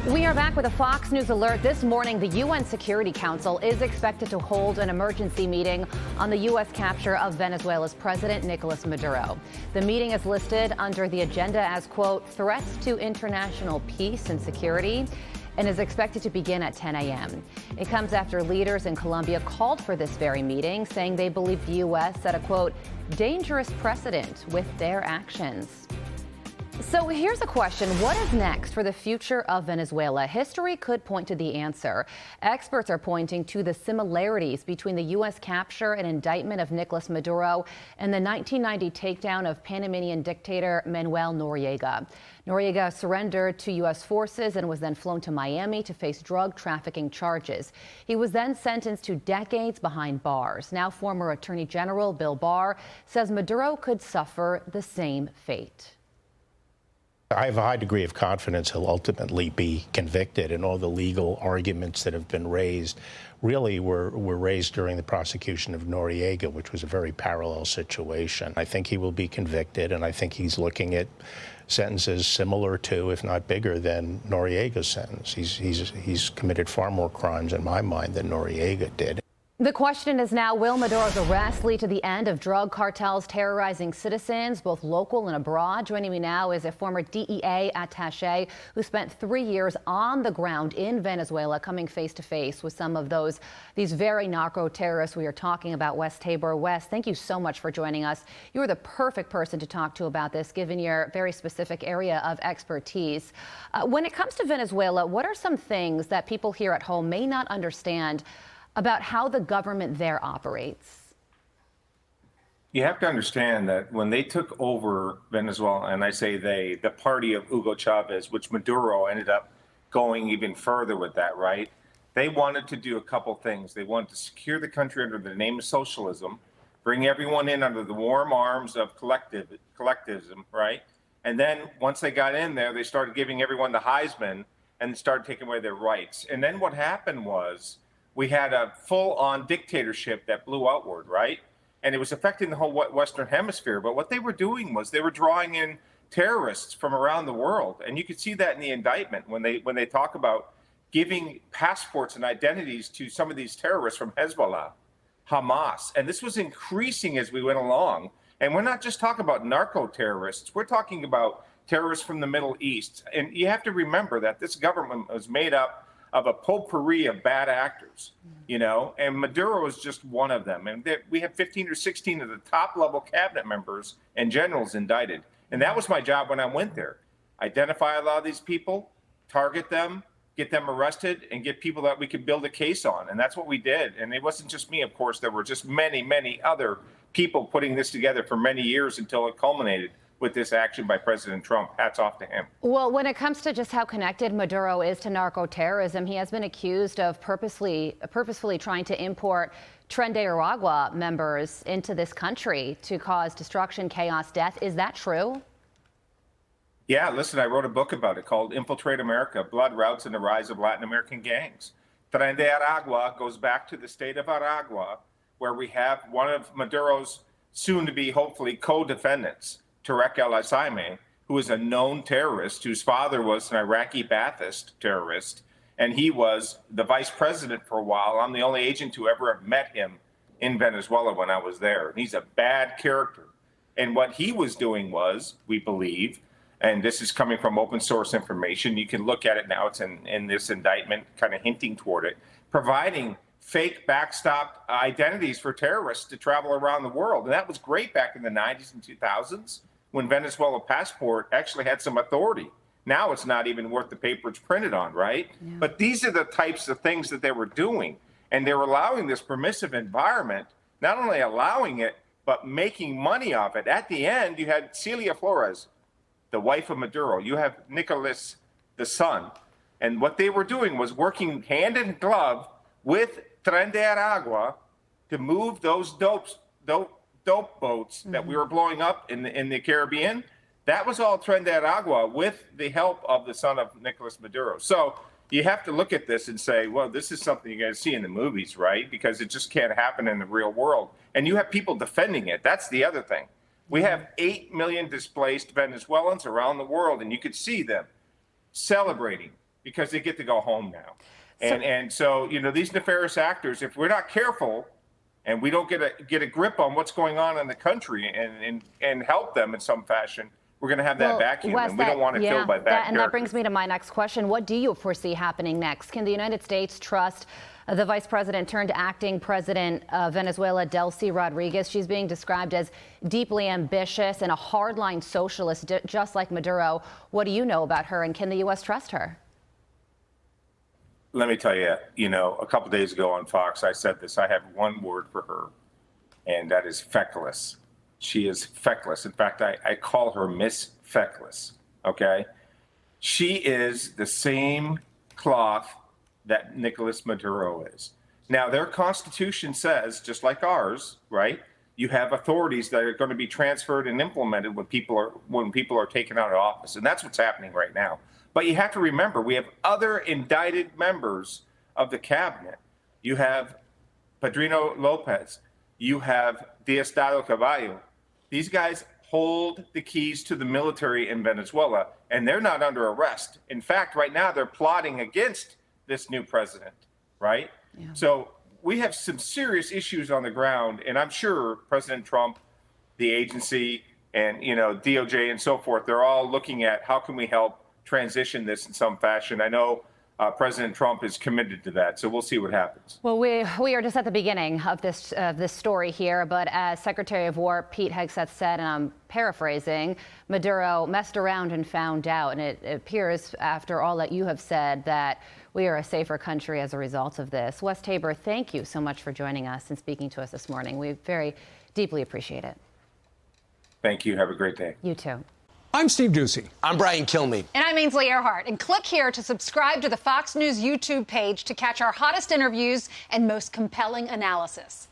We are back with a Fox News alert. This morning, the UN Security Council is expected to hold an emergency meeting on the U.S. capture of Venezuela's President Nicolás Maduro. The meeting is listed under the agenda as, quote, threats to international peace and security, and is expected to begin at 10 a.m. It comes after leaders in Colombia called for this very meeting, saying they believe the U.S. set a, quote, dangerous precedent with their actions. So here's a question. What is next for the future of Venezuela? History could point to the answer. Experts are pointing to the similarities between the U.S. capture and indictment of Nicolás Maduro and the 1990 takedown of Panamanian dictator Manuel Noriega. Noriega surrendered to U.S. forces and was then flown to Miami to face drug trafficking charges. He was then sentenced to decades behind bars. Now former Attorney General Bill Barr says Maduro could suffer the same fate. I have a high degree of confidence he'll ultimately be convicted, and all the legal arguments that have been raised really were raised during the prosecution of Noriega, which was a very parallel situation. I think he will be convicted, and I think he's looking at sentences similar to, if not bigger than, Noriega's sentence. He's committed far more crimes in my mind than Noriega did. The question is now, will Maduro's arrest lead to the end of drug cartels terrorizing citizens, both local and abroad? Joining me now is a former DEA attache who spent 3 years on the ground in Venezuela, coming face to face with some of these very narco-terrorists we are talking about. Wes Tabor. Wes, thank you so much for joining us. You are the perfect person to talk to about this, given your very specific area of expertise. When it comes to Venezuela, what are some things that people here at home may not understand about how the government there operates? You have to understand that when they took over Venezuela, and I say they, the party of Hugo Chavez, which Maduro ended up going even further with that, right? They wanted to do a couple things. They wanted to secure the country under the name of socialism, bring everyone in under the warm arms of collectivism, right? And then once they got in there, they started giving everyone the Heisman and started taking away their rights. And then what happened was, we had a full-on dictatorship that blew outward, right? And it was affecting the whole Western Hemisphere. But what they were doing was they were drawing in terrorists from around the world. And you could see that in the indictment when they talk about giving passports and identities to some of these terrorists from Hezbollah, Hamas. And this was increasing as we went along. And we're not just talking about narco-terrorists. We're talking about terrorists from the Middle East. And you have to remember that this government was made up of a potpourri of bad actors, you know, and Maduro is just one of them. And we have 15 or 16 of the top level cabinet members and generals indicted. And that was my job when I went there. Identify a lot of these people, target them, get them arrested, and get people that we could build a case on. And that's what we did. And it wasn't just me, of course. There were just many, many other people putting this together for many years until it culminated with this action by President Trump. Hats off to him. Well, when it comes to just how connected Maduro is to narco-terrorism, he has been accused of purposefully trying to import Tren de Aragua members into this country to cause destruction, chaos, death. Is that true? Yeah, listen, I wrote a book about it called Infiltrate America, Blood Routes and the Rise of Latin American Gangs. Tren de Aragua goes back to the state of Aragua, where we have one of Maduro's soon-to-be, hopefully, co-defendants, Tarek El-Aissami, who is a known terrorist, whose father was an Iraqi Ba'athist terrorist, and he was the vice president for a while. I'm the only agent to ever have met him in Venezuela when I was there. And he's a bad character. And what he was doing was, we believe, and this is coming from open source information, you can look at it now, it's in this indictment, kind of hinting toward it, providing fake backstop identities for terrorists to travel around the world. And that was great back in the 90s and 2000s. When Venezuela passport actually had some authority. Now it's not even worth the paper it's printed on, right? Yeah. But these are the types of things that they were doing. And they were allowing this permissive environment, not only allowing it, but making money off it. At the end, you had Celia Flores, the wife of Maduro. You have Nicolás, the son. And what they were doing was working hand in glove with Tren de Aragua to move those dope boats that we were blowing up in the Caribbean. That was all Tren de Aragua with the help of the son of Nicolás Maduro. So you have to look at this and say, well, this is something you're going to see in the movies, right? Because it just can't happen in the real world. And you have people defending it. That's the other thing. We have 8 million displaced Venezuelans around the world, and you could see them celebrating, because they get to go home now. And so, you know, these nefarious actors, if we're not careful and we don't get a grip on what's going on in the country and help them in some fashion, we're going to have that vacuum, Wes, and we don't want it filled by bad characters. And that brings me to my next question. What do you foresee happening next? Can the United States trust the vice president turned acting president of Venezuela, Delcy Rodríguez? She's being described as deeply ambitious and a hardline socialist, just like Maduro. What do you know about her, and can the U.S. trust her? Let me tell you, you know, a couple days ago on Fox, I said this. I have one word for her, and that is feckless. She is feckless. In fact, I call her Miss Feckless, okay? She is the same cloth that Nicolás Maduro is. Now, their constitution says, just like ours, right, you have authorities that are going to be transferred and implemented when people are taken out of office, and that's what's happening right now. But you have to remember, we have other indicted members of the cabinet. You have Padrino Lopez. You have Diosdado Caballo. These guys hold the keys to the military in Venezuela, and they're not under arrest. In fact, right now, they're plotting against this new president, right? Yeah. So we have some serious issues on the ground, and I'm sure President Trump, the agency, and, you know, DOJ and so forth, they're all looking at how can we help transition this in some fashion. I know President Trump is committed to that, so we'll see what happens. Well, we are just at the beginning of this story here, but as Secretary of War Pete Hegseth said, and I'm paraphrasing, Maduro messed around and found out, and it appears, after all that you have said, that we are a safer country as a result of this. Wes Tabor, thank you so much for joining us and speaking to us this morning. We very deeply appreciate it. Thank you. Have a great day. You too. I'm Steve Ducey. I'm Brian Kilmeade. And I'm Ainsley Earhart. And click here to subscribe to the Fox News YouTube page to catch our hottest interviews and most compelling analysis.